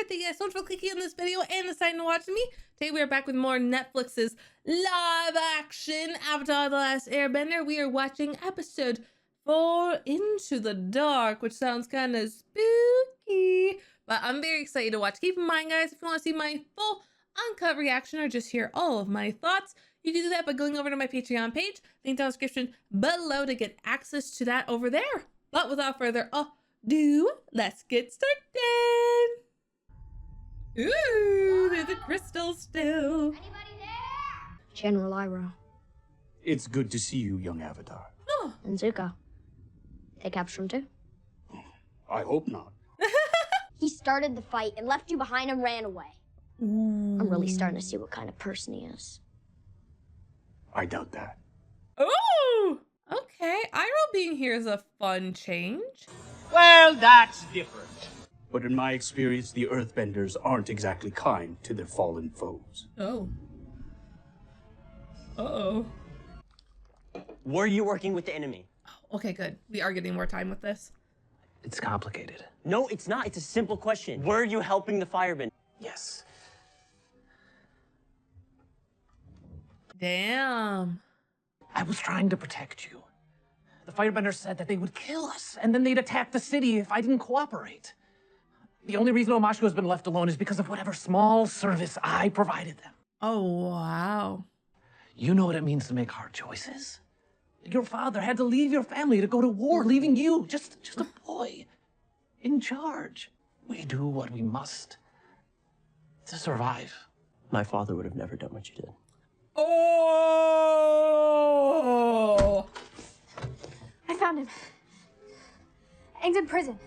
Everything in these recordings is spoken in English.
Thank you guys so much for clicking on this video and deciding to watch me. Today we are back with more Netflix's live action Avatar: The Last Airbender. We are watching episode 4, Into the Dark, which sounds kind of spooky, but I'm very excited to watch. Keep in mind, guys, if you want to see my full uncut reaction or just hear all of my thoughts, you can do that by going over to my Patreon page. Link down in the description below to get access to that over there. But without further ado, let's get started. Ooh, there's a crystal still. Anybody there? General Iroh. It's good to see you, young Avatar. Oh. And Zuko. They captured him too? I hope not. He started the fight and left you behind and ran away. Ooh. I'm really starting to see what kind of person he is. I doubt that. Ooh, okay. Iroh being here is a fun change. Well, that's different. But in my experience, the Earthbenders aren't exactly kind to their fallen foes. Oh. Uh-oh. Were you working with the enemy? Okay, good. We are getting more time with this. It's complicated. No, it's not. It's a simple question. Were you helping the firebend? Yes. Damn. I was trying to protect you. The firebenders said that they would kill us, and then they'd attack the city if I didn't cooperate. The only reason Omashko has been left alone is because of whatever small service I provided them. Oh, wow. You know what it means to make hard choices? Your father had to leave your family to go to war, leaving you, just a boy, in charge. We do what we must to survive. My father would have never done what you did. Oh! I found him. Aang's in prison.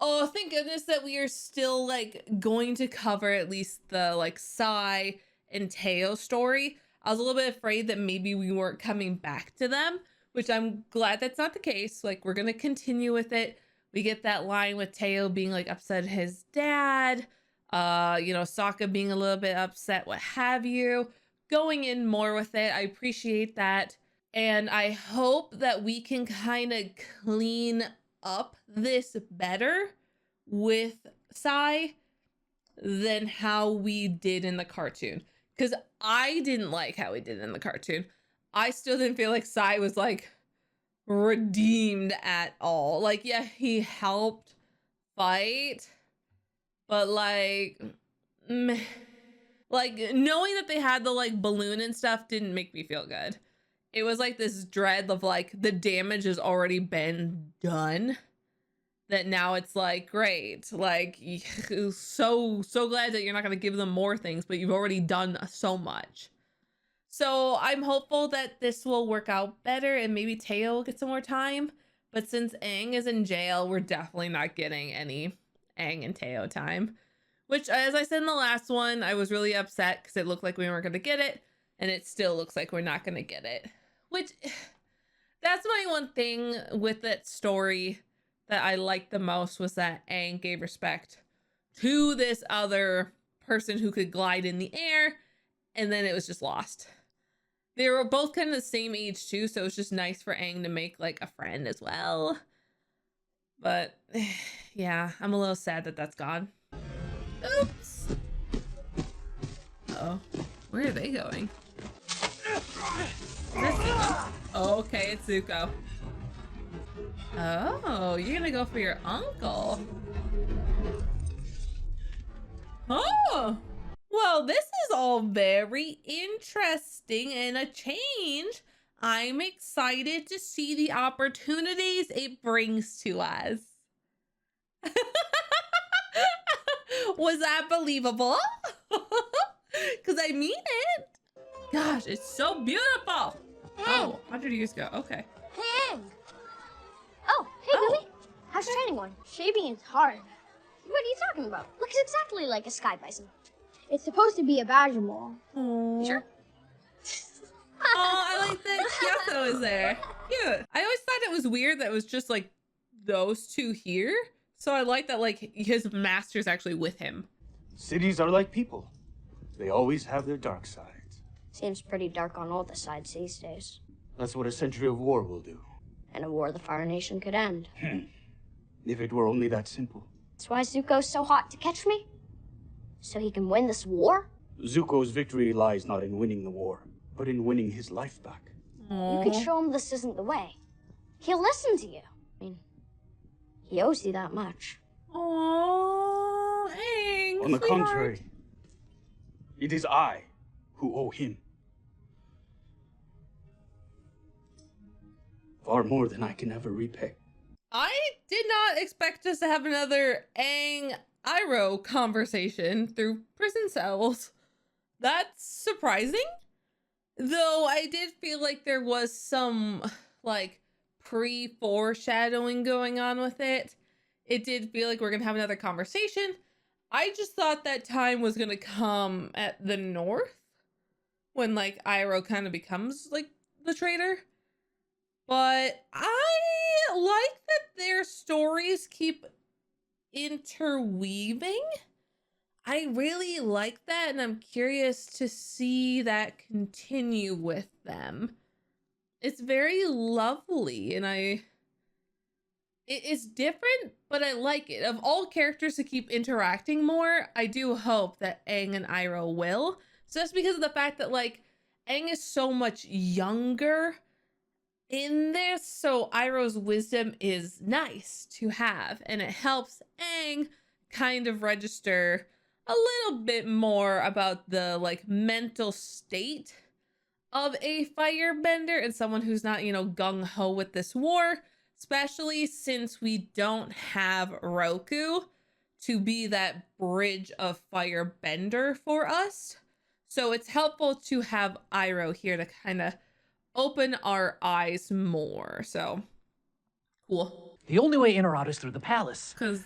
Oh, thank goodness that we are still, like, going to cover at least the, like, Sai and Teo story. I was a little bit afraid that maybe we weren't coming back to them, which I'm glad that's not the case. Like, we're gonna continue with it. We get that line with Teo being, like, upset at his dad. You know, Sokka being a little bit upset, what have you. Going in more with it. I appreciate that. And I hope that we can kind of clean up this better with Sai than how we did in the cartoon. Because I didn't like how we did in the cartoon. I still didn't feel like Sai was, like, redeemed at all. Like, yeah, he helped fight, but, like, meh. Like, knowing that they had the, like, balloon and stuff didn't make me feel good. It was like this dread of, like, the damage has already been done. That now it's like, great. Like, so glad that you're not going to give them more things, but you've already done so much. So I'm hopeful that this will work out better and maybe Teo will get some more time. But since Aang is in jail, we're definitely not getting any Aang and Teo time. Which, as I said in the last one, I was really upset because it looked like we weren't going to get it. And it still looks like we're not going to get it. Which, that's my one thing with that story that I liked the most, was that Aang gave respect to this other person who could glide in the air. And then it was just lost. They were both kind of the same age too. So it was just nice for Aang to make, like, a friend as well. But yeah, I'm a little sad that that's gone. Oops. Uh-oh. Where are they going? Oh, okay, it's Zuko. Oh, you're gonna go for your uncle. Oh, well, this is all very interesting and a change. I'm excited to see the opportunities it brings to us. Was that believable? Because I mean it. Gosh, it's so beautiful. Oh, 100 years ago. Okay. Hey, Aang. Oh, hey, Bumi. How's training going? Shaping is hard. What are you talking about? Looks exactly like a sky bison. It's supposed to be a badger mole. Oh, Sure. Oh, I like that Kyoto is there. Cute. I always thought it was weird that it was just, like, those two here. So I like that, like, his master's actually with him. Cities are like people. They always have their dark sides. Seems pretty dark on all the sides these days. That's what a century of war will do. And a war the Fire Nation could end. If it were only that simple. That's why Zuko's so hot to catch me? So he can win this war? Zuko's victory lies not in winning the war, but in winning his life back. You could show him this isn't the way. He'll listen to you. I mean, he owes you that much. Oh, Aang, On the sweetheart. contrary, it is I who owe him. Far more than I can ever repay. I did not expect us to have another Aang Iroh conversation through prison cells. That's surprising. Though I did feel like there was some like pre-foreshadowing going on with it. It did feel like we're gonna have another conversation. I just thought that time was gonna come at the north when like Iroh kind of becomes like the traitor. But I like that their stories keep interweaving. I really like that, and I'm curious to see that continue with them. It's very lovely, and it's different, but I like it. Of all characters to keep interacting more, I do hope that Aang and Iroh will. So that's because of the fact that like Aang is so much younger in this, so Iroh's wisdom is nice to have, and it helps Aang kind of register a little bit more about the like mental state of a firebender and someone who's not, you know, gung-ho with this war, especially since we don't have Roku to be that bridge of firebender for us. So it's helpful to have Iroh here to kind of open our eyes more. So cool. The only way in or out is through the palace. Because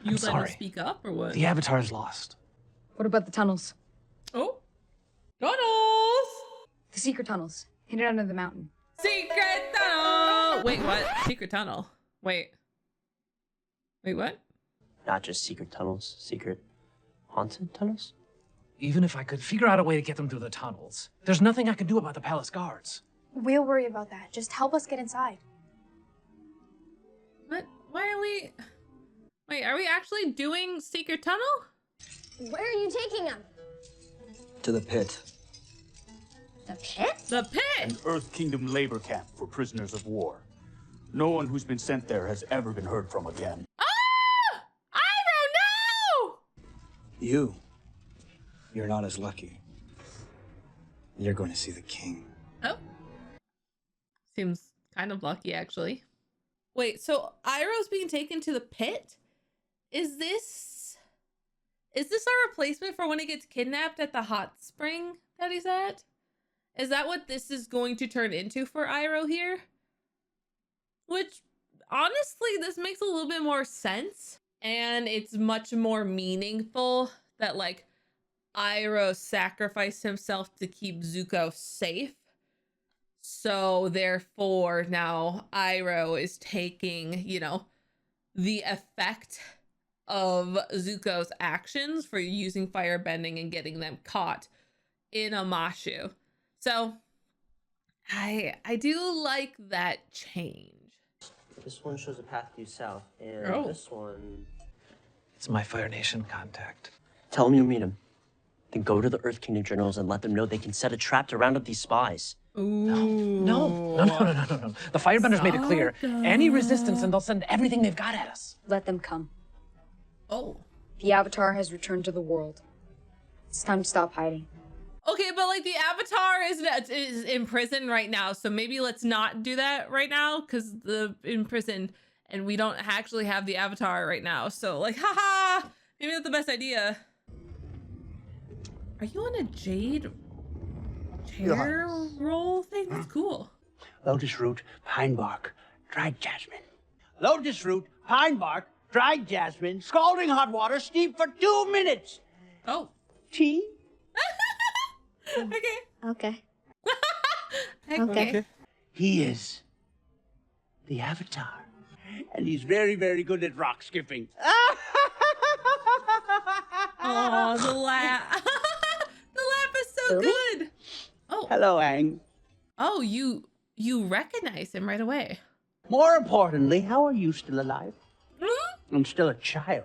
you let sorry. me speak up or what? The Avatar's lost. What about the tunnels? Oh, tunnels! The secret tunnels, hidden under the mountain. Secret tunnel! Wait, what? Secret tunnel. Wait, what? Not just secret tunnels, secret haunted tunnels? Even if I could figure out a way to get them through the tunnels, there's nothing I can do about the palace guards. We'll worry about that. Just help us get inside. What? Why are we... Wait, are we actually doing secret tunnel? Where are you taking him? To the pit. The pit? The pit! An Earth Kingdom labor camp for prisoners of war. No one who's been sent there has ever been heard from again. Ah! I don't know! You're not as lucky. You're going to see the king. Oh. Seems kind of lucky, actually. Wait, so Iroh's being taken to the pit? Is this our replacement for when he gets kidnapped at the hot spring that he's at? Is that what this is going to turn into for Iroh here? Which, honestly, this makes a little bit more sense. And it's much more meaningful that, like, Iroh sacrificed himself to keep Zuko safe. So, therefore, now Iroh is taking, you know, the effect of Zuko's actions for using firebending and getting them caught in Amashu. So, I do like that change. This one shows a path due south, and this one... It's my Fire Nation contact. Tell him you'll meet him. Then go to the Earth Kingdom generals and let them know they can set a trap to round up these spies. Ooh. No. The firebenders made it clear. Any resistance and they'll send everything they've got at us. Let them come. Oh. The Avatar has returned to the world. It's time to stop hiding. Okay, but like the Avatar is in prison right now, so maybe let's not do that right now because in prison and we don't actually have the Avatar right now. So like, haha, maybe that's the best idea. Are you on a jade chair roll thing? That's cool. Lotus root, pine bark, dried jasmine. Lotus root, pine bark, dried jasmine, scalding hot water, steep for 2 minutes. Oh. Tea? Okay. Okay. He is the Avatar. And he's very, very good at rock skipping. Oh, the laugh. The laugh is so good. Oh. Hello, Aang. Oh, you recognize him right away. More importantly, how are you still alive? Hmm? I'm still a child.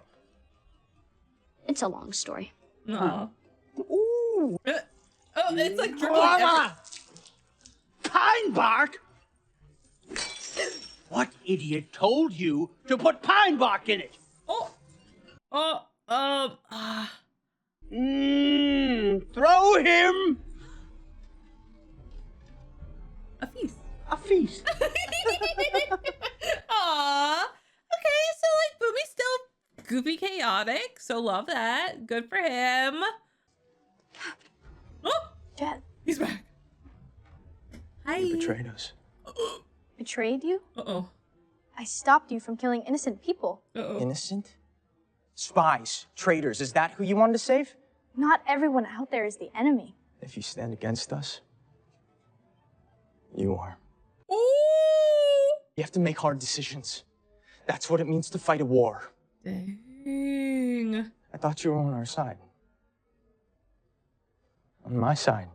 It's a long story. Aw. Ooh. Oh, it's like dribbling. Pine bark? What idiot told you to put pine bark in it? Throw him A feast. a feast. Aw. Okay, so like Bumi's still goofy chaotic, so love that. Good for him. Oh, Jet, he's back. Hi. You betrayed us. betrayed you? Uh-oh. I stopped you from killing innocent people. Uh-oh. Innocent? Spies, traitors, is that who you wanted to save? Not everyone out there is the enemy. If you stand against us, you are. Ooh. You have to make hard decisions. That's what it means to fight a war. Dang. I thought you were on our side. On my side.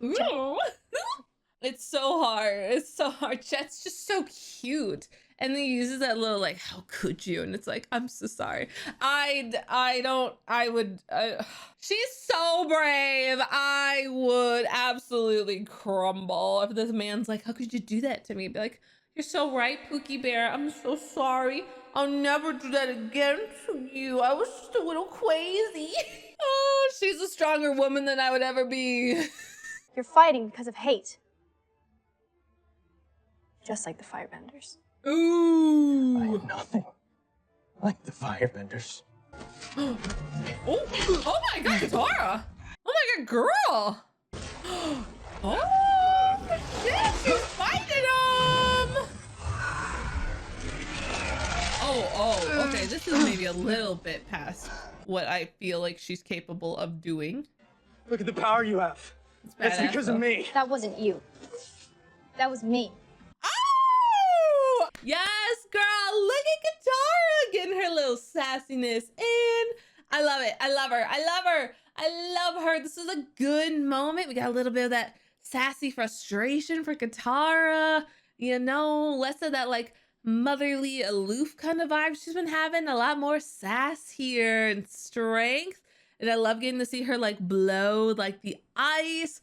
Ooh. It's so hard. It's so hard. Jet's just so cute. And then he uses that little like, how could you? And it's like, I'm so sorry. She's so brave. I would absolutely crumble if this man's like, how could you do that to me? Be like, you're so right, Pookie Bear. I'm so sorry. I'll never do that again to you. I was just a little crazy. Oh, she's a stronger woman than I would ever be. You're fighting because of hate. Just like the firebenders. Ooh. I am nothing like the firebenders. Oh my god, Katara! Oh my god, girl! Oh shit, she's fighting him! Oh, okay, this is maybe a little bit past what I feel like she's capable of doing. Look at the power you have. That's badass, because though. of me. That wasn't you. That was me. Oh! Yes, girl, look at Katara getting her little sassiness in. I love it. I love her. I love her. I love her. This is a good moment. We got a little bit of that sassy frustration for Katara. You know, less of that like motherly aloof kind of vibe she's been having. A lot more sass here and strength. And I love getting to see her like blow like the ice.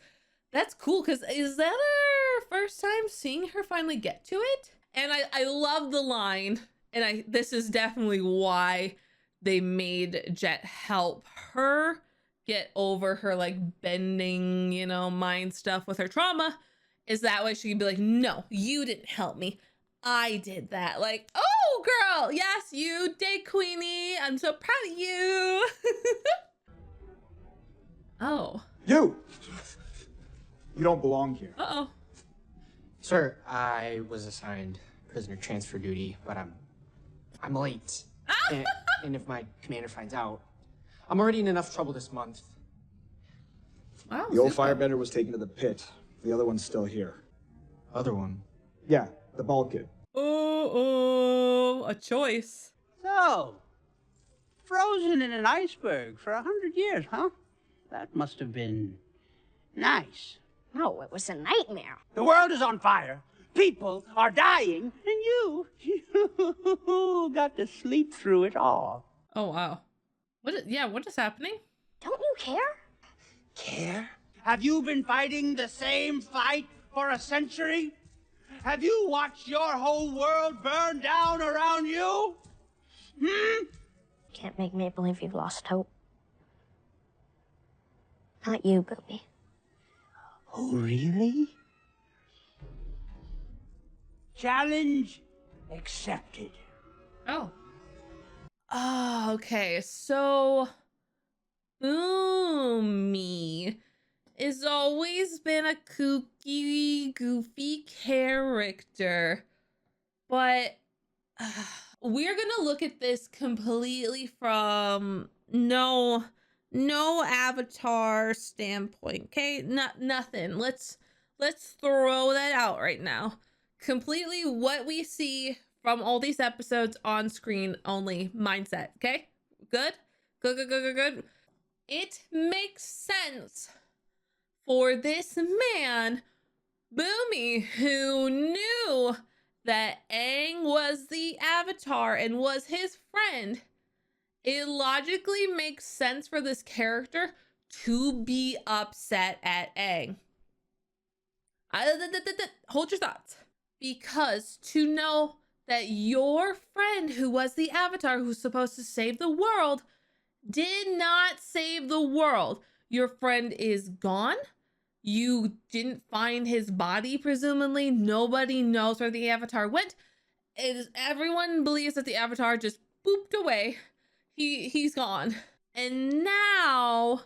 That's cool, because is that her first time seeing her finally get to it? And I love the line, and this is definitely why they made Jet help her get over her like bending, you know, mind stuff with her trauma, is that way she can be like, no, you didn't help me. I did that. Like, oh girl, yes, you did, Queenie. I'm so proud of you. Oh. You don't belong here. Uh-oh. Sir, I was assigned prisoner transfer duty, but I'm late. and if my commander finds out, I'm already in enough trouble this month. Wow, The old super. firebender was taken to the pit. The other one's still here. Other one. Yeah, the bald kid. Oh, a choice. So, frozen in an iceberg for 100 years, huh? That must have been nice. No, it was a nightmare. The world is on fire. People are dying, and you got to sleep through it all. Oh wow. What is happening? Don't you care? Care? Have you been fighting the same fight for a century? Have you watched your whole world burn down around you? Can't make me believe you've lost hope. Not you, Bumi. Oh, really? Challenge accepted. Oh. Oh, okay. So Bumi has always been a kooky, goofy character. But we're gonna look at this completely from no Avatar standpoint, okay? Nothing. Let's throw that out right now. Completely what we see from all these episodes on screen only mindset, okay? Good. It makes sense for this man, Bumi, who knew that Aang was the Avatar and was his friend, it logically makes sense for this character to be upset at Aang. Hold your thoughts. Because to know that your friend who was the Avatar who's supposed to save the world did not save the world. Your friend is gone. You didn't find his body, presumably. Nobody knows where the Avatar went. Everyone believes that the Avatar just booped away. He's gone. And now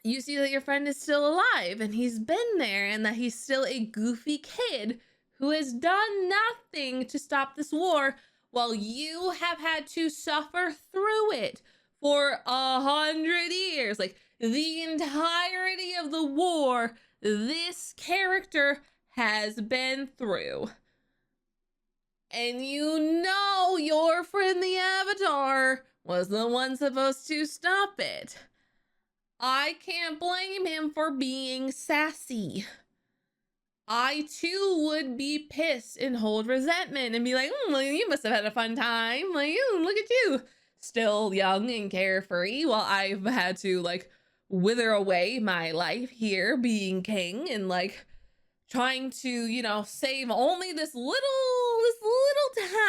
you see that your friend is still alive and he's been there and that he's still a goofy kid who has done nothing to stop this war while you have had to suffer through it for 100 years. Like the entirety of the war this character has been through. And you know your friend the Avatar was the one supposed to stop it. I can't blame him for being sassy. I too would be pissed and hold resentment and be like, well, you must have had a fun time. Like, look at you. Still young and carefree while I've had to like wither away my life here being king and like trying to, you know, save only this little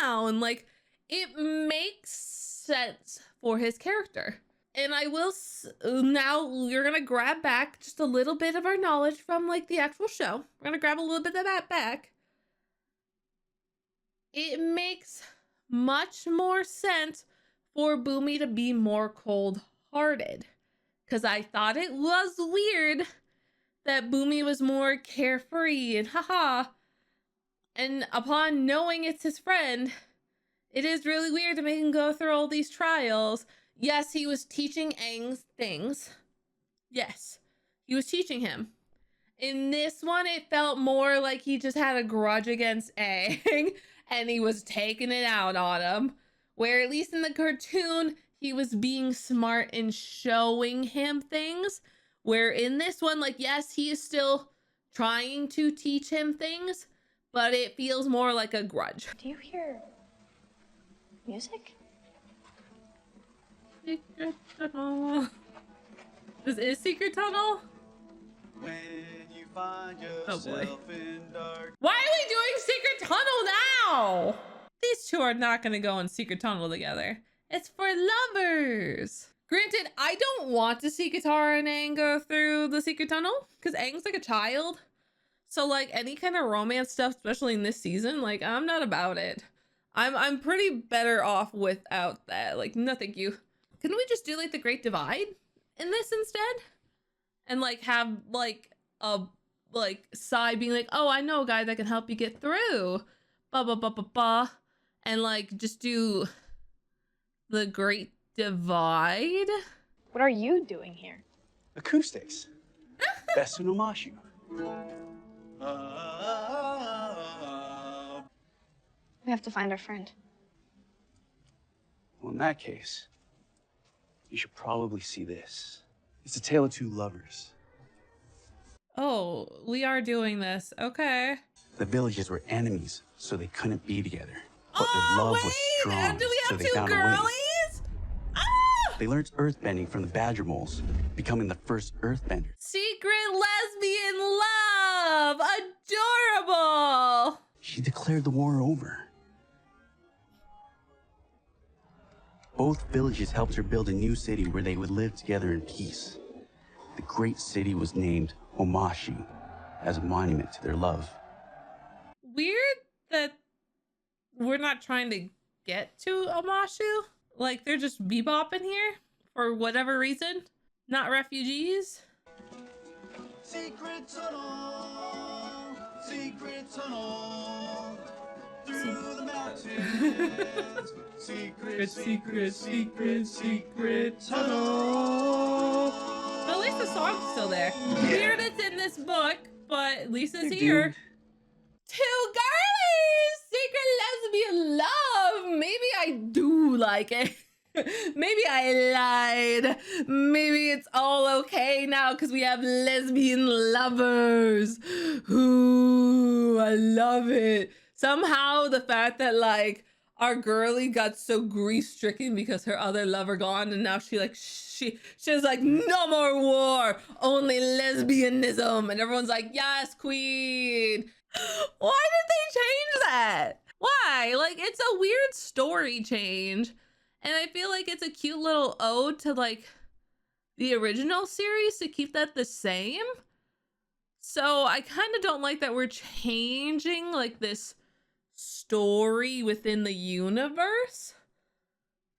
town. Like, it makes sense for his character. And I will, now we're going to grab back just a little bit of our knowledge from like the actual show. We're going to grab a little bit of that back. It makes much more sense for Bumi to be more cold-hearted. Because I thought it was weird that Bumi was more carefree and haha. And upon knowing it's his friend, it is really weird to make him go through all these trials. Yes, he was teaching Aang things. Yes, he was teaching him. In this one, it felt more like he just had a grudge against Aang and he was taking it out on him. Where at least in the cartoon, he was being smart and showing him things. Where in this one, like, yes, he is still trying to teach him things, but it feels more like a grudge. Do you hear music? Secret tunnel. This is Secret Tunnel? When you find yourself in dark. Why are we doing Secret Tunnel now? These two are not going to go in Secret Tunnel together. It's for lovers. Granted, I don't want to see Katara and Aang go through the Secret Tunnel because Aang's like a child. So like any kind of romance stuff, especially in this season, like I'm not about it. I'm pretty better off without that. Like, no thank you. Couldn't we just do like the Great Divide in this instead? And like have like a like side being like, oh, I know a guy that can help you get through. Ba ba ba ba ba. And like just do the Great Divide. What are you doing here? Acoustics. Best in Omashu. We have to find our friend. Well, in that case, you should probably see this. It's a tale of two lovers. Oh, we are doing this. Okay. The villages were enemies, so they couldn't be together. But their love was strong, do we so have they two found a way. girlies? Ah! They learned earthbending from the badger moles, becoming the first earthbenders. Secret lesbian love! Adorable! She declared the war over. Both villages helped her build a new city where they would live together in peace. The great city was named Omashu as a monument to their love. Weird that we're not trying to get to Omashu. Like, they're just bebopping here for whatever reason. Not refugees. Secret tunnel, through the mountains. Secret tunnel. But at least the song's still there. Weird it's in this book, but Lisa's here. Two girlies! Secret lesbian love! Maybe I do like it. Maybe I lied. Maybe it's all okay now because we have lesbian lovers. Ooh, I love it. Somehow the fact that like our girly got so grief-stricken because her other lover gone, and now she's like, no more war, only lesbianism, and everyone's like, yes, queen. Why did they change that? Why? Like, it's a weird story change, and I feel like it's a cute little ode to like the original series to keep that the same. So I kind of don't like that we're changing like this story within the universe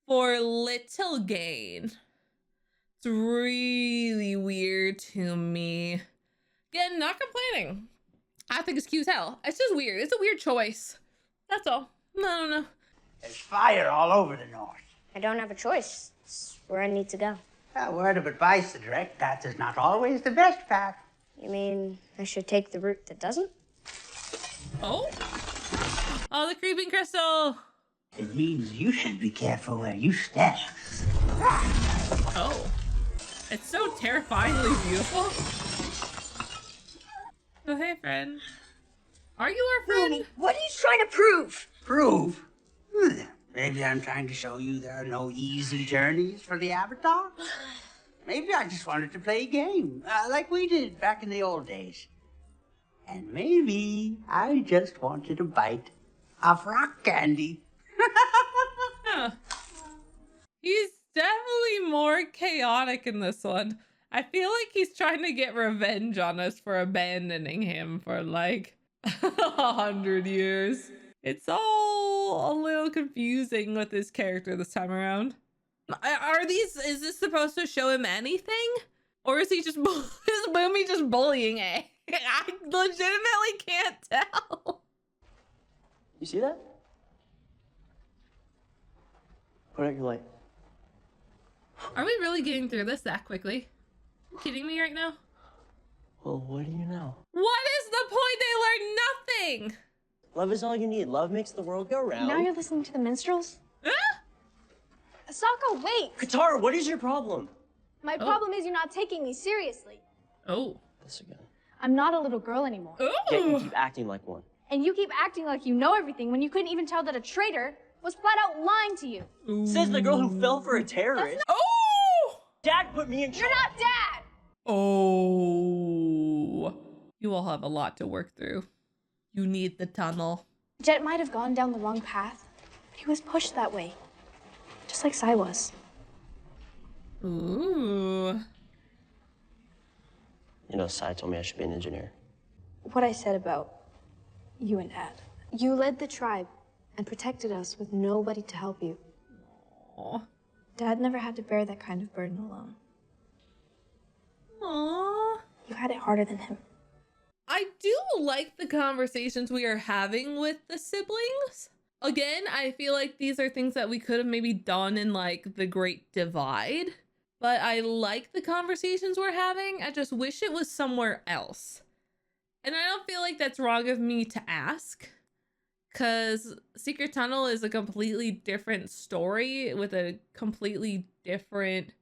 for little gain. It's really weird to me. Again, not complaining. I think it's cute as hell. It's just weird. It's a weird choice. That's all. No. There's fire all over the north. I don't have a choice. It's where I need to go. A word of advice, the direct path is not always the best path. You mean I should take the route that doesn't? Oh, the creeping crystal. It means you should be careful where you step. Oh, it's so terrifyingly beautiful. Oh, hey, friend. Are you our friend? Bumi, what are you trying to prove? Prove? Maybe I'm trying to show you there are no easy journeys for the Avatar. Maybe I just wanted to play a game, like we did back in the old days. And maybe I just wanted a bite of rock candy. Huh. He's definitely more chaotic in this one. I feel like he's trying to get revenge on us for abandoning him for like 100 years. It's all a little confusing with his character this time around. Is this supposed to show him anything? Or is he just, is Bumi just bullying Aang? I legitimately can't tell. You see that? Put out your light. Are we really getting through this that quickly? Are you kidding me right now? Well, what do you know? What is the point? They learn nothing. Love is all you need. Love makes the world go round. Now you're listening to the minstrels? Sokka, wait! Katara, what is your problem? My problem is you're not taking me seriously. Oh. This again. I'm not a little girl anymore. Yeah, you keep acting like one. And you keep acting like you know everything when you couldn't even tell that a traitor was flat out lying to you. Says the girl who fell for a terrorist. Oh! Dad put me in charge. You're not Dad! Oh. You all have a lot to work through. You need the tunnel. Jet might have gone down the wrong path, but he was pushed that way. Just like Sai was. Ooh. You know, Sai told me I should be an engineer. What I said about you and Dad. You led the tribe and protected us with nobody to help you. Aww. Dad never had to bear that kind of burden alone. Aww. You had it harder than him. I do like the conversations we are having with the siblings. Again, I feel like these are things that we could have maybe done in like the Great Divide. But I like the conversations we're having. I just wish it was somewhere else. And I don't feel like that's wrong of me to ask. Because Secret Tunnel is a completely different story with a completely different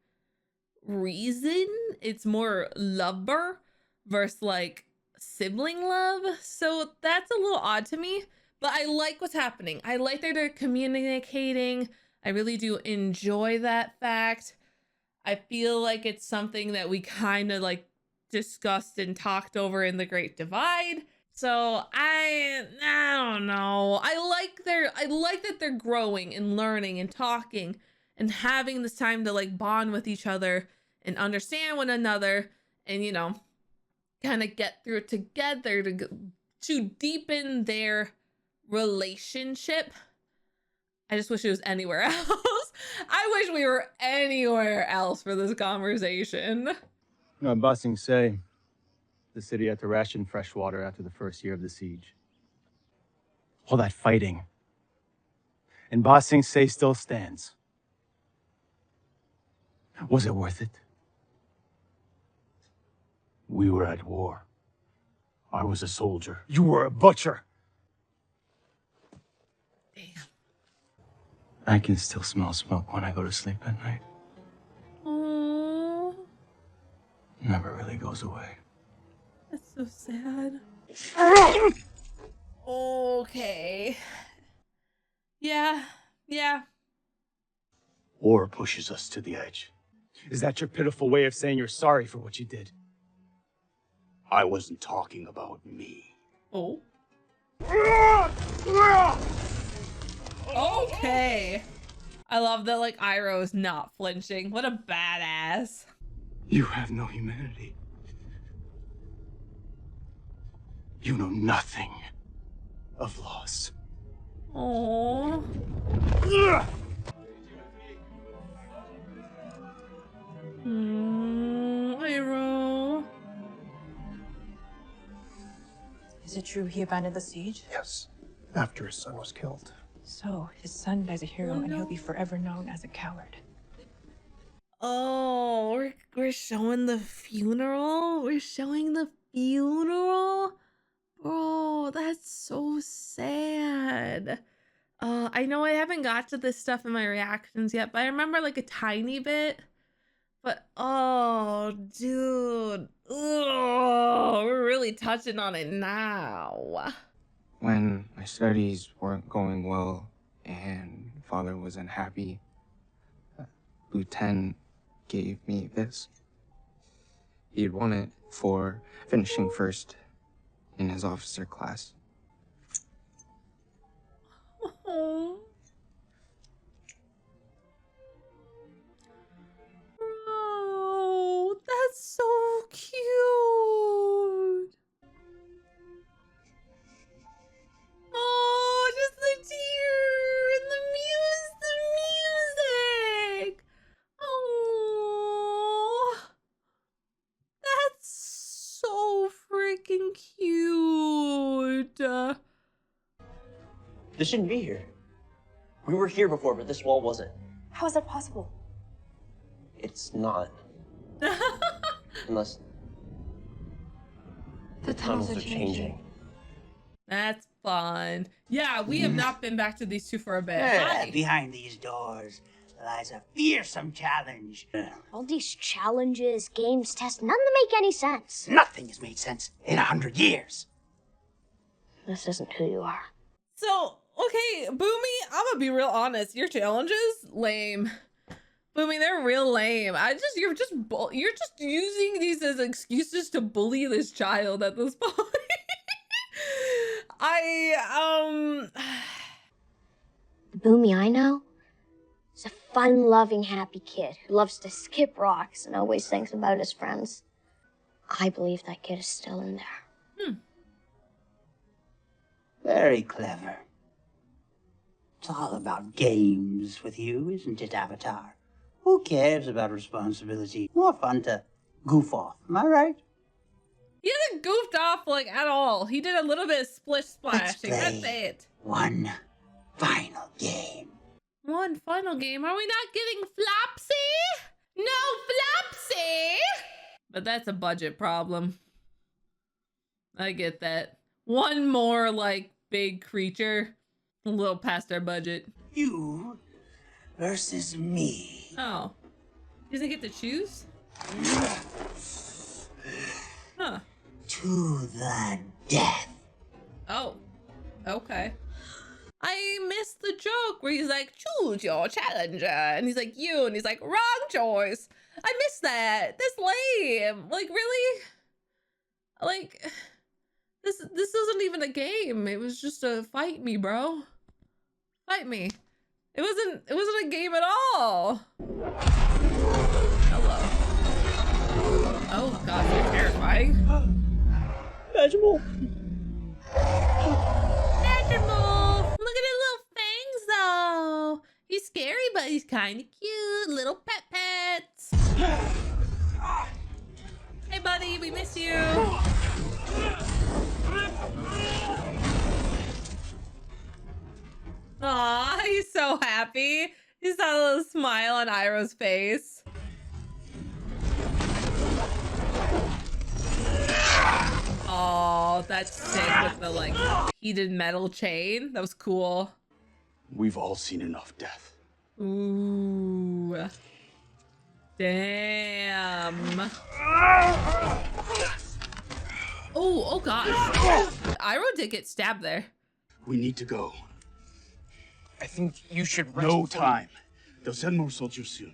reason. It's more lover versus like sibling love. So that's a little odd to me. But I like what's happening. I like that they're communicating. I really do enjoy that fact. I feel like it's something that we kind of like discussed and talked over in the Great Divide. So I don't know. I like that they're growing and learning and talking and having this time to like bond with each other and understand one another and, you know, kind of get through it together to deepen their relationship. I just wish it was anywhere else. I wish we were anywhere else for this conversation. You know, in Ba Sing Se, the city had to ration fresh water after the first year of the siege. All that fighting. And Ba Sing Se still stands. Was it worth it? We were at war. I was a soldier. You were a butcher. Damn. I can still smell smoke when I go to sleep at night. Aww. Never really goes away. That's so sad. Okay. Yeah. War pushes us to the edge. Is that your pitiful way of saying you're sorry for what you did? I wasn't talking about me. Oh. Okay. I love that, like, Iroh is not flinching. What a badass. You have no humanity. You know nothing of loss. Oh. Iroh. Is it true he abandoned the siege? Yes, after his son was killed. So, his son dies a hero and he'll be forever known as a coward. Oh, we're showing the funeral? We're showing the funeral? Bro, that's so sad. I know I haven't got to this stuff in my reactions yet, but I remember like a tiny bit. But, oh, dude. Oh, we're really touching on it now. When my studies weren't going well and father was unhappy, Lieutenant gave me this. He'd won it for finishing first in his officer class. Oh. Bro, that's so cute. Oh, just the tear and the music. Oh, that's so freaking cute. This shouldn't be here. We were here before, but this wall wasn't. How is that possible? It's not. Unless the tunnels are changing. That's fun. Yeah, we have not been back to these two for a bit. Hi. Behind these doors lies a fearsome challenge. All these challenges, games, tests, none that make any sense. Nothing has made sense in 100 years. This isn't who you are. So, okay, Bumi, I'm gonna be real honest. Your challenges, lame. Bumi, they're real lame. You're just using these as excuses to bully this child at this point. The Bumi I know is a fun-loving, happy kid who loves to skip rocks and always thinks about his friends. I believe that kid is still in there. Very clever. It's all about games with you, isn't it, Avatar? Who cares about responsibility? More fun to goof off, am I right? He hasn't goofed off, like, at all. He did a little bit of splish splashing. That's it. One final game. One final game? Are we not getting Flopsy? No Flopsy! But that's a budget problem. I get that. One more, like, big creature. A little past our budget. You versus me. Oh. He doesn't get to choose? Huh. To the death. Oh. Okay. I missed the joke where he's like, choose your challenger. And he's like, you. And he's like, wrong choice. I missed that. That's lame. Like, really? Like, this isn't even a game. It was just a fight me, bro. Fight me. It wasn't a game at all. Hello. Oh gosh, you're terrifying. Vegetable. Vegetable. Look at his little fangs though. He's scary, but he's kind of cute. Little pets. Hey buddy, we miss you. Aw, he's so happy. He saw a little smile on Iroh's face. Oh, that's sick with the like heated metal chain. That was cool. We've all seen enough death. Ooh. Damn. Oh gosh. Iroh did get stabbed there. We need to go. I think you should rest. No time. They'll send more soldiers soon.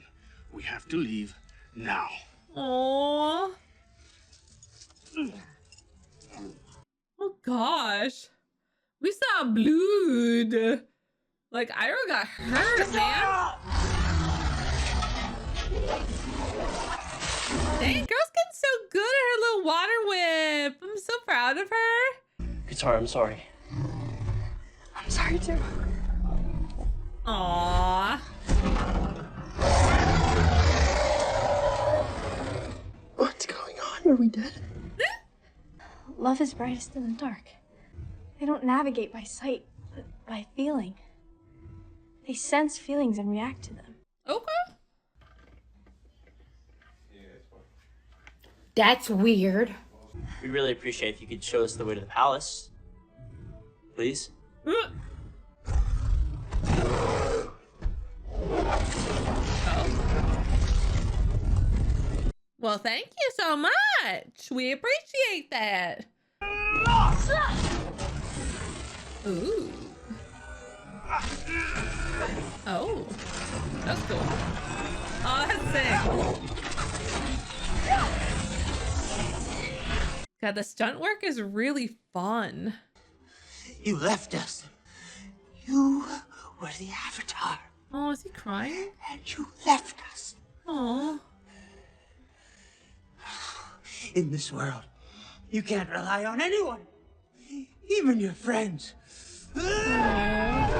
We have to leave now. Aww. Oh gosh. We saw blood. Like, Iroh got hurt, man. Dang, girl's getting so good at her little water whip. I'm so proud of her. Katara, I'm sorry. I'm sorry too. Aww. What's going on? Are we dead? Love is brightest in the dark. They don't navigate by sight, but by feeling. They sense feelings and react to them. Okay. That's weird. We'd really appreciate if you could show us the way to the palace. Please? Well, thank you so much. We appreciate that. Ooh. Oh. That's cool. Oh, that's sick. God, the stunt work is really fun. You left us. You were the Avatar. Oh, is he crying? And you left us. Oh. In this world, you can't rely on anyone. Even your friends. I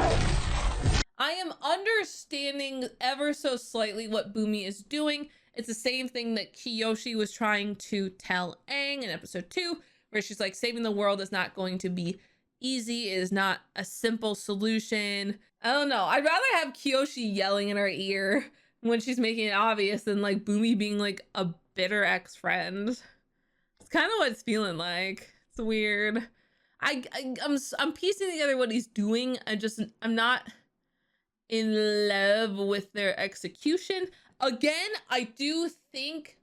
am understanding ever so slightly what Bumi is doing. It's the same thing that Kyoshi was trying to tell Aang in episode 2, where she's like, saving the world is not going to be easy. It is not a simple solution. I don't know. I'd rather have Kyoshi yelling in her ear when she's making it obvious than like Bumi being like a bitter ex-friend. It's kind of what it's feeling like. It's weird. I'm piecing together what he's doing. I'm not in love with their execution. Again, I do think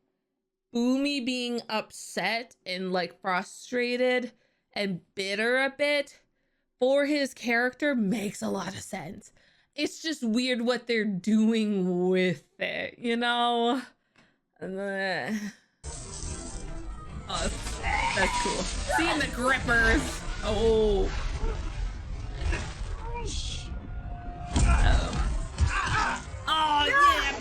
Bumi being upset and like frustrated and bitter a bit for his character makes a lot of sense. It's just weird what they're doing with it, you know? Oh, that's cool. Seeing the grippers. Oh. Oh yeah.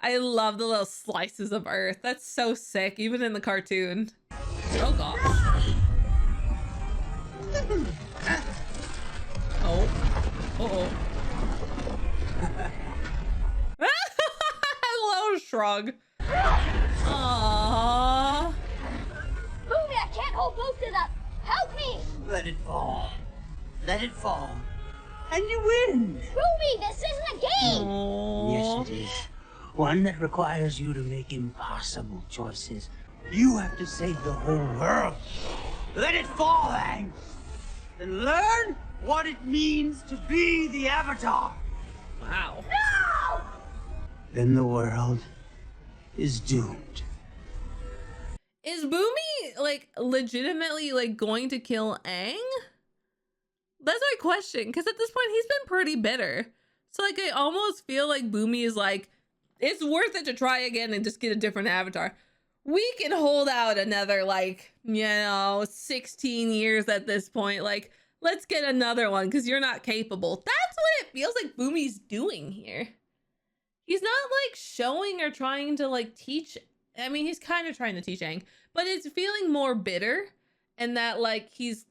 I love the little slices of earth. That's so sick, even in the cartoon. Oh gosh. Oh. Uh-oh. A little shrug. Aww. Bumi, I can't hold both of them. Help me! Let it fall. Let it fall. And you win. Bumi, this isn't a game! Yes, it is. One that requires you to make impossible choices. You have to save the whole world. Let it fall, Aang. And learn what it means to be the Avatar. Wow. No! Then the world is doomed. Is Bumi like legitimately like going to kill Aang? That's my question, because at this point he's been pretty bitter. So like I almost feel like Bumi is like, it's worth it to try again and just get a different avatar. We can hold out another like, 16 years at this point. Like, let's get another one because you're not capable. That's what it feels like Bumi's doing here. He's not like showing or trying to like teach. I mean, he's kind of trying to teach Aang, but it's feeling more bitter and that like he's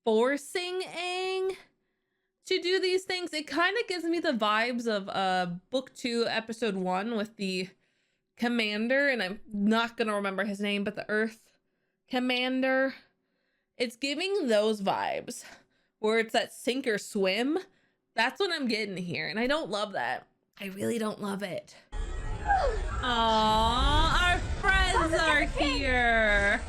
forcing Aang to do these things. It kind of gives me the vibes of book 2 episode 1 with the commander, and I'm not gonna remember his name, but the Earth Commander. It's giving those vibes where it's that sink or swim. That's what I'm getting here, and I don't love that. I really don't love it. Aww, our friends are here.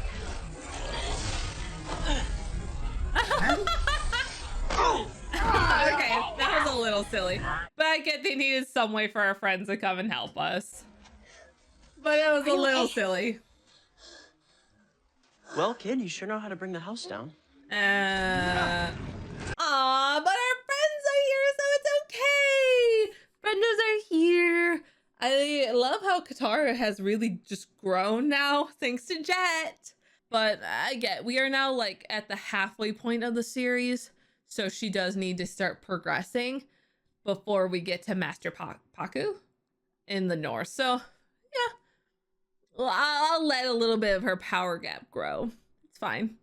Okay, that was a little silly, but I get they needed some way for our friends to come and help us. But it was a little silly. Well, kid, you sure know how to bring the house down. Aw, but our friends are here, so it's okay. Friendos are here. I love how Katara has really just grown now, thanks to Jet. But I get, we are now like at the halfway point of the series, so she does need to start progressing before we get to Master Paku in the north. So yeah, well, I'll let a little bit of her power gap grow. It's fine.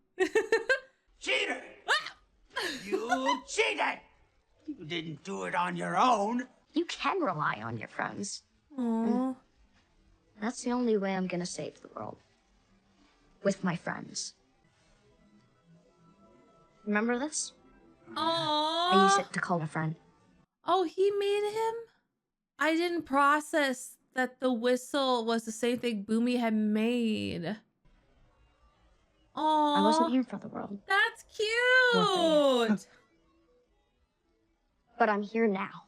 Cheater! You cheated! You didn't do it on your own. You can rely on your friends. Aww. That's the only way I'm gonna save the world. With my friends. Remember this? Aww. I use it to call a friend. Oh, he made him? I didn't process that the whistle was the same thing Bumi had made. Oh, I wasn't here for the world. That's cute. But I'm here now.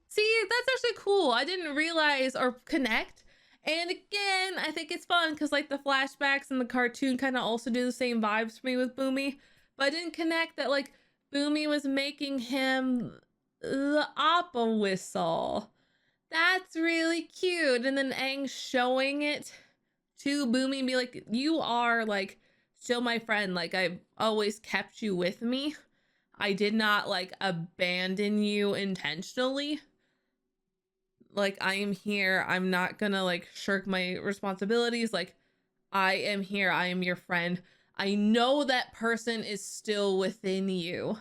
See, that's actually cool. I didn't realize or connect. And again, I think it's fun because like the flashbacks and the cartoon kind of also do the same vibes for me with Bumi. But I didn't connect that like Bumi was making him the Appa whistle. That's really cute. And then Aang showing it to Bumi and be like, you are like still my friend. Like I've always kept you with me. I did not like abandon you intentionally. Like I am here. I'm not gonna like shirk my responsibilities. Like I am here. I am your friend. I know that person is still within you.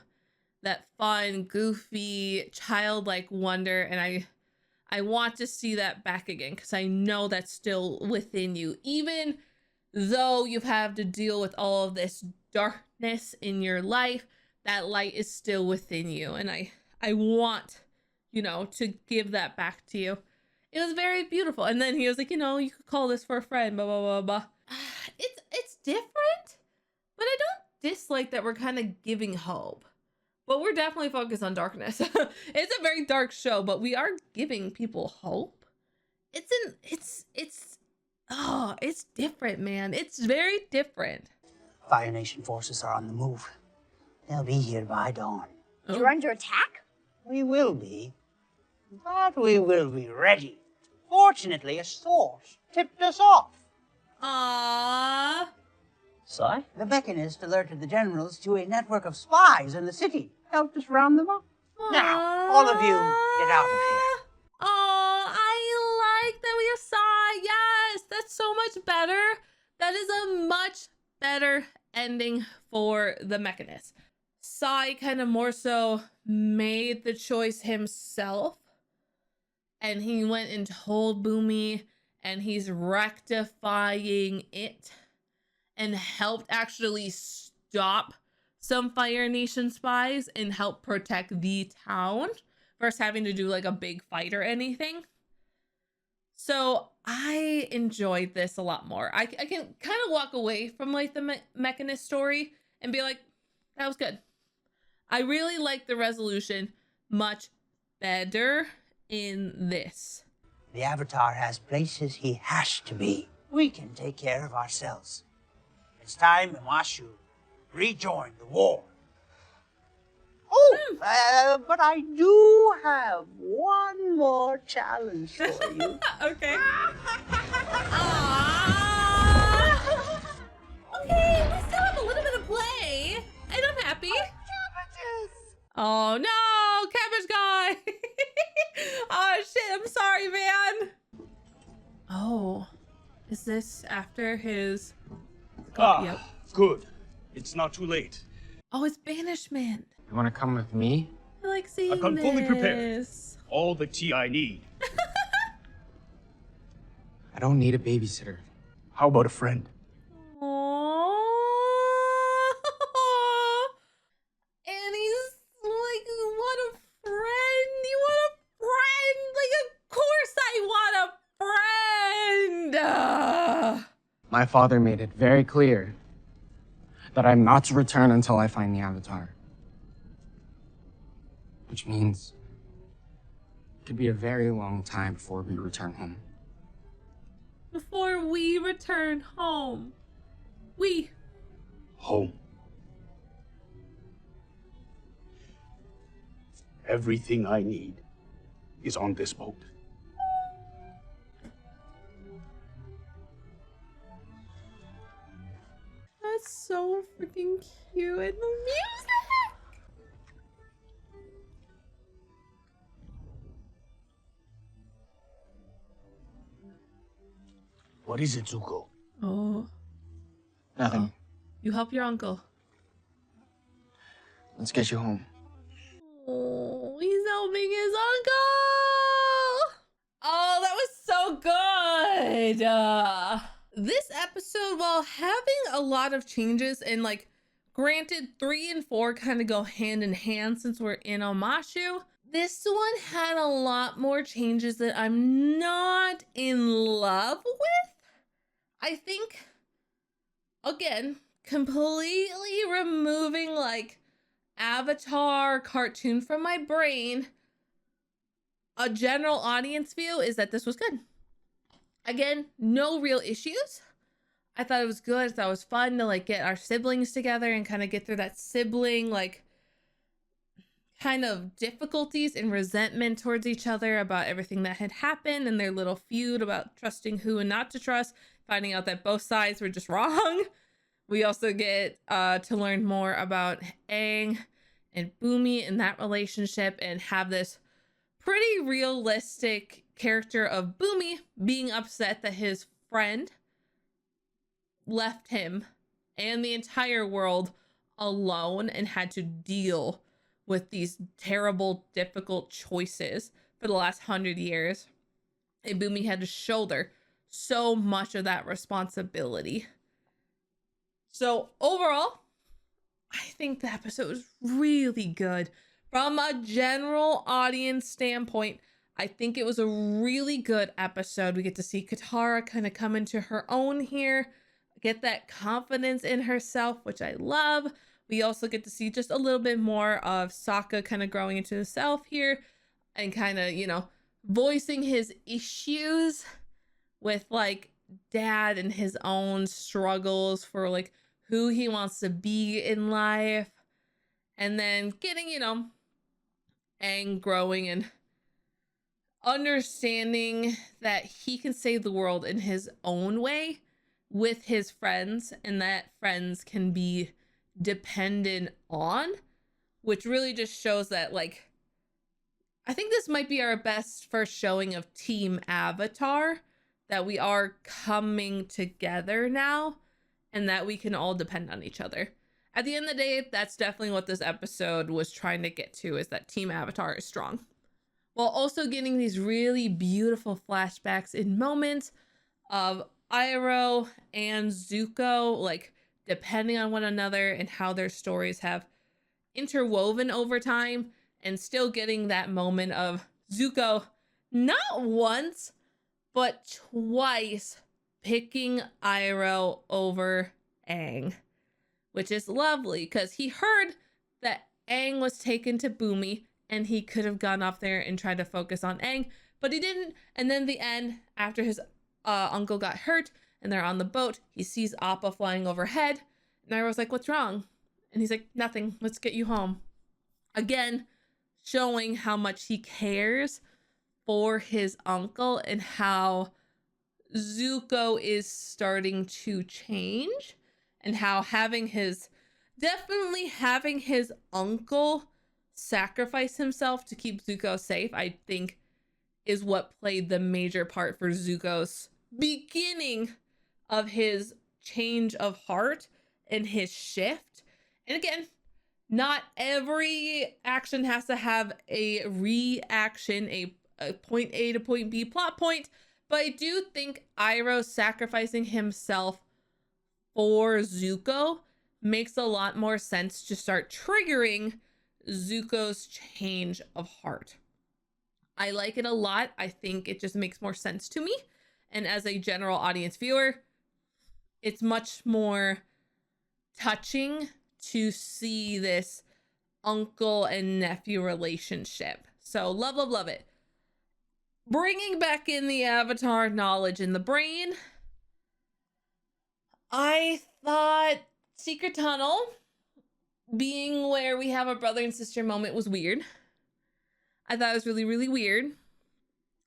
That fun, goofy, childlike wonder. And I want to see that back again because I know that's still within you. Even though you've had to deal with all of this darkness in your life, that light is still within you. And I want, you know, to give that back to you. It was very beautiful. And then he was like, you know, you could call this for a friend, blah, blah, blah, blah. It's different, but I don't dislike that we're kind of giving hope. But we're definitely focused on darkness. It's a very dark show, but we are giving people hope. It's different, man. It's very different. Fire Nation forces are on the move. They'll be here by dawn. You're under attack? We will be. But we will be ready. Fortunately, a source tipped us off. Aww. Sai? The Mechanist alerted the generals to a network of spies in the city. Helped us round them up. Aww. Now, all of you, get out of here. Oh, I like that we have Sai. Yes, that's so much better. That is a much better ending for the Mechanist. Sai kind of more so made the choice himself. And he went and told Bumi, and he's rectifying it. And helped actually stop some Fire Nation spies and help protect the town versus having to do like a big fight or anything. So I enjoyed this a lot more. I can kind of walk away from like the Mechanist story and be like, that was good. I really like the resolution much better in this. The Avatar has places he has to be. We can take care of ourselves. It's time Mashu rejoined the war. Oh, but I do have one more challenge for you. Okay. Okay, we still have a little bit of play, and I'm happy. Oh no, cabbage guy. Oh shit, I'm sorry, man. Oh, is this after his... Yep. Good. It's not too late. Oh, it's banishment. You want to come with me? I like seeing I've come this. fully prepared. All the tea I need. I don't need a babysitter. How about a friend? Aww. And he's like, what a friend. You want a friend? Like, of course I want a friend. My father made it very clear that I'm not to return until I find the Avatar. Which means it could be a very long time before we return home. Before we return home. Home. Everything I need is on this boat. That's so freaking cute. And the music. What is it, Zuko? Oh. Nothing. You help your uncle. Let's get you home. Oh, he's helping his uncle. Oh, that was so good. This episode, while having a lot of changes, and like, granted, 3 and 4 kind of go hand in hand since we're in Omashu, this one had a lot more changes that I'm not in love with. I think, again, completely removing like Avatar cartoon from my brain, a general audience view is that this was good. Again, no real issues. I thought it was good. I thought it was fun to like get our siblings together and kind of get through that sibling like kind of difficulties and resentment towards each other about everything that had happened and their little feud about trusting who and not to trust, finding out that both sides were just wrong. We also get to learn more about Aang and Bumi in that relationship and have this pretty realistic character of Bumi being upset that his friend left him and the entire world alone and had to deal with these terrible, difficult choices for the last 100 years. And Bumi had to shoulder so much of that responsibility. So overall, I think the episode was really good. From a general audience standpoint, I think it was a really good episode. We get to see Katara kind of come into her own here, get that confidence in herself, which I love. We also get to see just a little bit more of Sokka kind of growing into himself here and kind of, you know, voicing his issues with like dad and his own struggles for like who he wants to be in life. And then getting, you know, Aang growing and understanding that he can save the world in his own way with his friends, and that friends can be dependent on, which really just shows that like I think this might be our best first showing of Team Avatar, that we are coming together now and that we can all depend on each other. At the end of the day, that's definitely what this episode was trying to get to, is that Team Avatar is strong, while also getting these really beautiful flashbacks in moments of Iroh and Zuko like depending on one another and how their stories have interwoven over time, and still getting that moment of Zuko not once but twice picking Iroh over Aang, which is lovely because he heard that Aang was taken to Bumi and he could have gone off there and tried to focus on Aang, but he didn't. And then the end, after his uncle got hurt and they're on the boat, he sees Appa flying overhead, and Iroh's like, "What's wrong?" And he's like, "Nothing, let's get you home." Again, showing how much he cares for his uncle and how Zuko is starting to change, and how definitely having his uncle sacrifice himself to keep Zuko safe, I think is what played the major part for Zuko's beginning of his change of heart and his shift. And again, not every action has to have a reaction, a point A to point B plot point, but I do think Iroh sacrificing himself for Zuko makes a lot more sense to start triggering Zuko's change of heart. I like it a lot. I think it just makes more sense to me. And as a general audience viewer, it's much more touching to see this uncle and nephew relationship. So love, love, love it. Bringing back in the Avatar knowledge in the brain, I thought Secret Tunnel being where we have a brother and sister moment was weird. I thought it was really, really weird.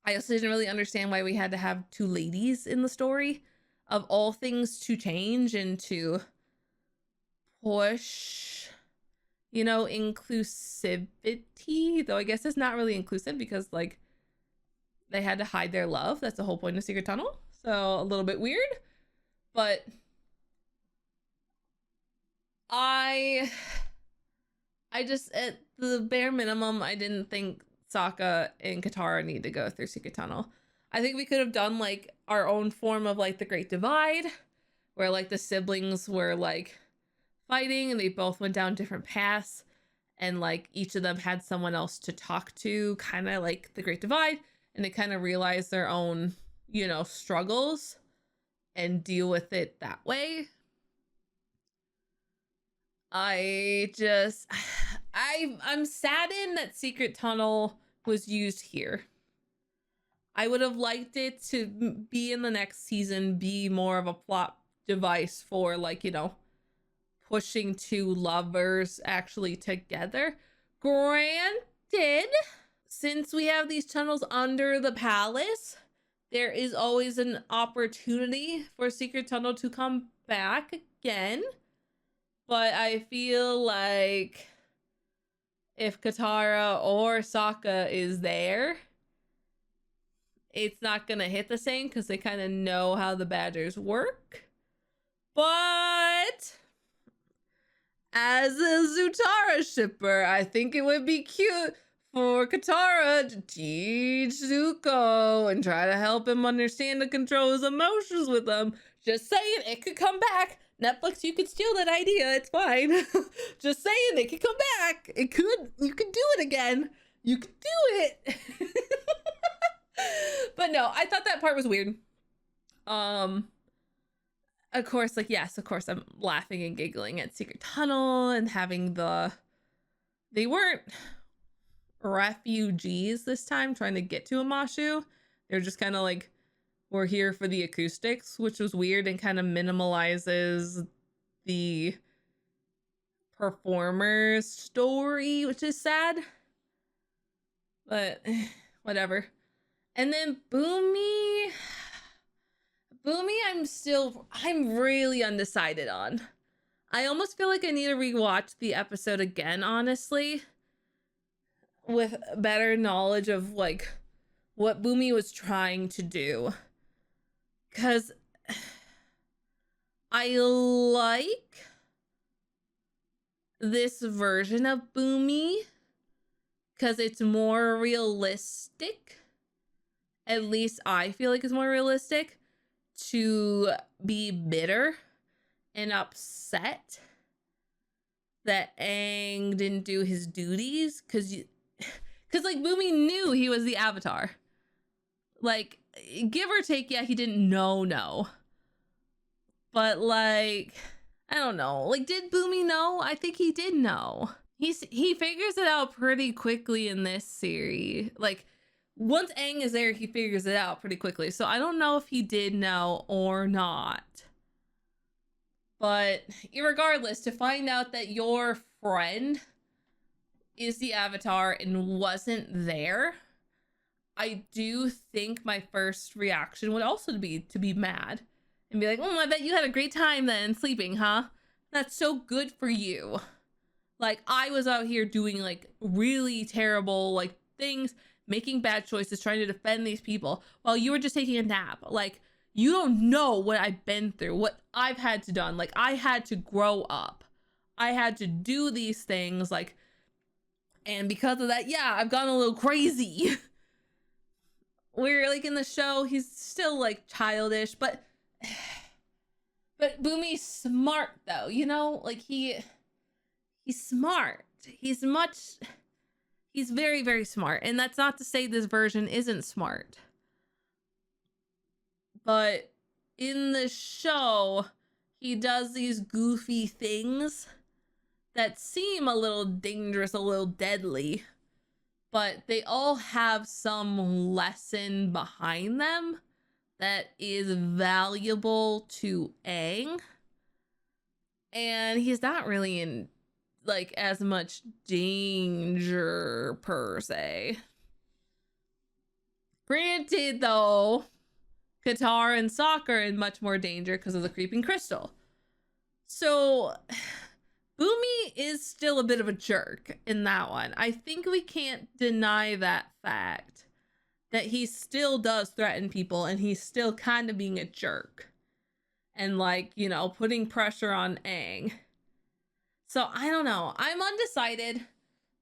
I also didn't really understand why we had to have two ladies in the story, of all things to change and to push, you know, inclusivity. Though I guess it's not really inclusive because, like, they had to hide their love. That's the whole point of Secret Tunnel. So a little bit weird. But I just, at the bare minimum, I didn't think Sokka and Katara need to go through Secret Tunnel. I think we could have done like our own form of like the Great Divide, where like the siblings were like fighting and they both went down different paths, and like each of them had someone else to talk to, kind of like the Great Divide, and they kind of realized their own, you know, struggles and deal with it that way. I'm saddened that Secret Tunnel was used here. I would have liked it to be in the next season, be more of a plot device for, like, you know, pushing two lovers actually together. Granted, since we have these tunnels under the palace, there is always an opportunity for Secret Tunnel to come back again. But I feel like if Katara or Sokka is there, it's not gonna hit the same because they kind of know how the badgers work. But as a Zutara shipper, I think it would be cute for Katara to teach Zuko and try to help him understand and control his emotions with them. Just saying, it could come back. Netflix, you could steal that idea. It's fine. Just saying, it could come back. It could. You could do it again. You could do it. But no, I thought that part was weird. Of course, like, yes, of course, I'm laughing and giggling at Secret Tunnel and having they weren't refugees this time trying to get to Amashu. They're just kind of like, we're here for the acoustics, which was weird and kind of minimalizes the performer's story, which is sad. But whatever. And then Bumi, I'm really undecided on. I almost feel like I need to rewatch the episode again, honestly, with better knowledge of like what Bumi was trying to do. Because I like this version of Bumi because it's more realistic. At least I feel like it's more realistic to be bitter and upset that Aang didn't do his duties. Because like Bumi knew he was the Avatar. Like, give or take, yeah, he didn't know. But like, I don't know. Like, did Bumi know? I think he did know. He figures it out pretty quickly in this series. Like, once Aang is there, he figures it out pretty quickly. So I don't know if he did know or not. But regardless, to find out that your friend is the Avatar and wasn't there, I do think my first reaction would also be to be mad and be like, oh, I bet you had a great time then sleeping, huh? That's so good for you. Like, I was out here doing like really terrible like things, making bad choices, trying to defend these people while you were just taking a nap. Like, you don't know what I've been through, what I've had to done. Like, I had to grow up. I had to do these things, like, and because of that, yeah, I've gone a little crazy. Where like in the show, he's still like childish, but Bumi's smart though, you know? Like he's smart. He's very, very smart. And that's not to say this version isn't smart. But in the show, he does these goofy things that seem a little dangerous, a little deadly. But they all have some lesson behind them that is valuable to Aang. And he's not really in like as much danger per se. Granted though, Katara and Sokka are in much more danger because of the creeping crystal. So Bumi is still a bit of a jerk in that one. I think we can't deny that fact, that he still does threaten people and he's still kind of being a jerk and like, you know, putting pressure on Aang. So I don't know. I'm undecided,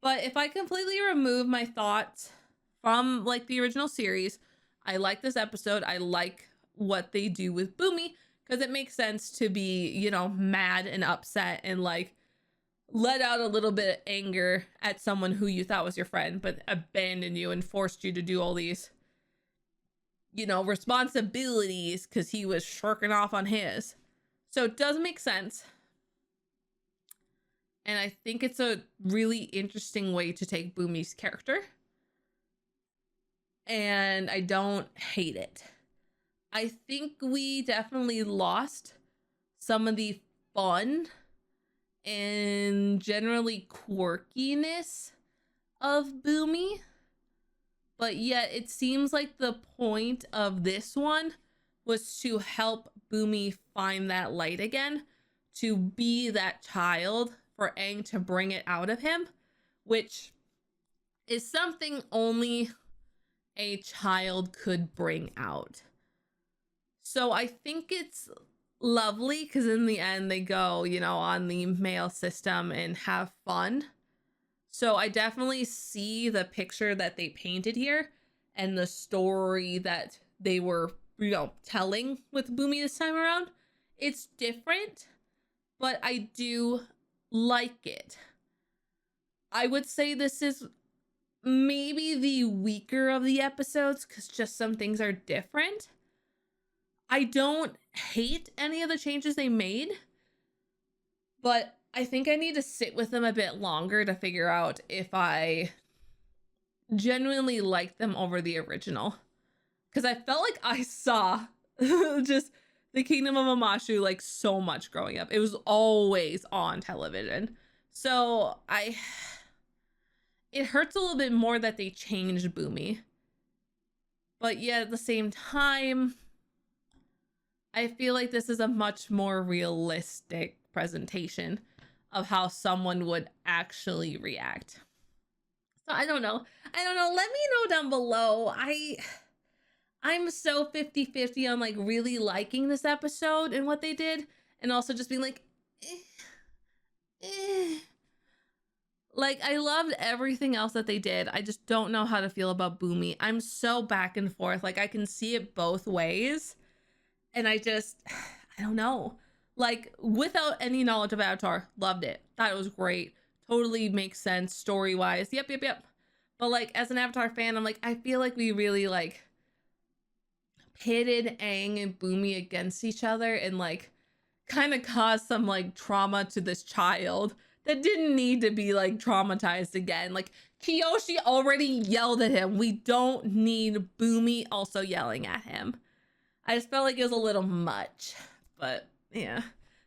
but if I completely remove my thoughts from like the original series, I like this episode. I like what they do with Bumi because it makes sense to be, you know, mad and upset and like let out a little bit of anger at someone who you thought was your friend, but abandoned you and forced you to do all these, you know, responsibilities because he was shirking off on his. So it does make sense. And I think it's a really interesting way to take Bumi's character. And I don't hate it. I think we definitely lost some of the fun and generally quirkiness of Bumi. But yet it seems like the point of this one was to help Bumi find that light again, to be that child for Aang to bring it out of him, which is something only a child could bring out. So I think it's lovely because in the end they go, you know, on the male system and have fun. So I definitely see the picture that they painted here and the story that they were, you know, telling with Bumi this time around. It's different, but I do like it. I would say this is maybe the weaker of the episodes because just some things are different. I don't hate any of the changes they made, but I think I need to sit with them a bit longer to figure out if I genuinely like them over the original. Because I felt like I saw just the Kingdom of Amashu like so much growing up. It was always on television. So it hurts a little bit more that they changed Bumi. But yet at the same time, I feel like this is a much more realistic presentation of how someone would actually react. So I don't know. Let me know down below. I'm so 50-50 on like really liking this episode and what they did, and also just being like, Like, I loved everything else that they did. I just don't know how to feel about Bumi. I'm so back and forth. Like, I can see it both ways. And I don't know. Like, without any knowledge of Avatar, loved it. Thought it was great. Totally makes sense story-wise. Yep. But, like, as an Avatar fan, I'm like, I feel like we really, like, pitted Aang and Bumi against each other and, like, kind of caused some, like, trauma to this child that didn't need to be, like, traumatized again. Like, Kyoshi already yelled at him. We don't need Bumi also yelling at him. I just felt like it was a little much. But, yeah.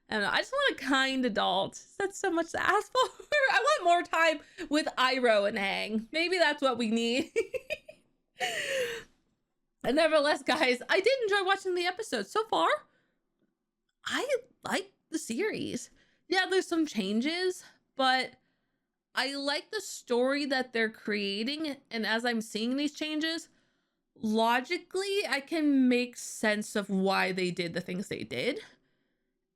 I don't know. I just want a kind adult. That's so much to ask for. I want more time with Iroh and Aang. Maybe that's what we need. And nevertheless, guys, I did enjoy watching the episode. So far, I like the series. Yeah, there's some changes, but I like the story that they're creating. And as I'm seeing these changes, logically, I can make sense of why they did the things they did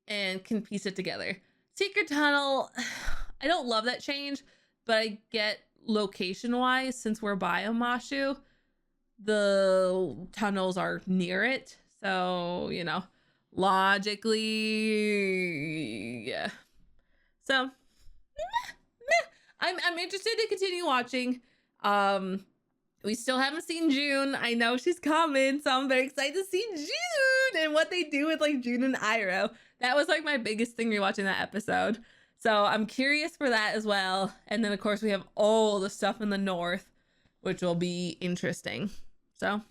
and can piece it together. Secret Tunnel, I don't love that change, but I get location-wise, since we're by Amashu, the tunnels are near it. So, you know, logically, yeah. So, I'm interested to continue watching. We still haven't seen June. I know she's coming, so I'm very excited to see June and what they do with, like, June and Iroh. That was, like, my biggest thing rewatching that episode. So I'm curious for that as well. And then, of course, we have all the stuff in the north, which will be interesting. So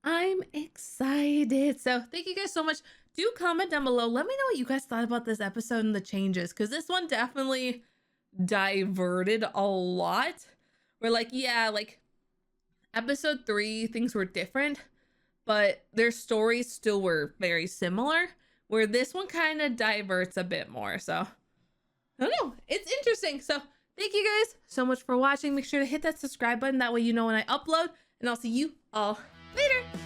I'm excited. So thank you guys so much. Do comment down below. Let me know what you guys thought about this episode and the changes, because this one definitely diverted a lot. Where like, yeah, like episode 3, things were different, but their stories still were very similar, where this one kind of diverts a bit more. So I don't know, it's interesting. So thank you guys so much for watching. Make sure to hit that subscribe button, that way you know when I upload, and I'll see you all later.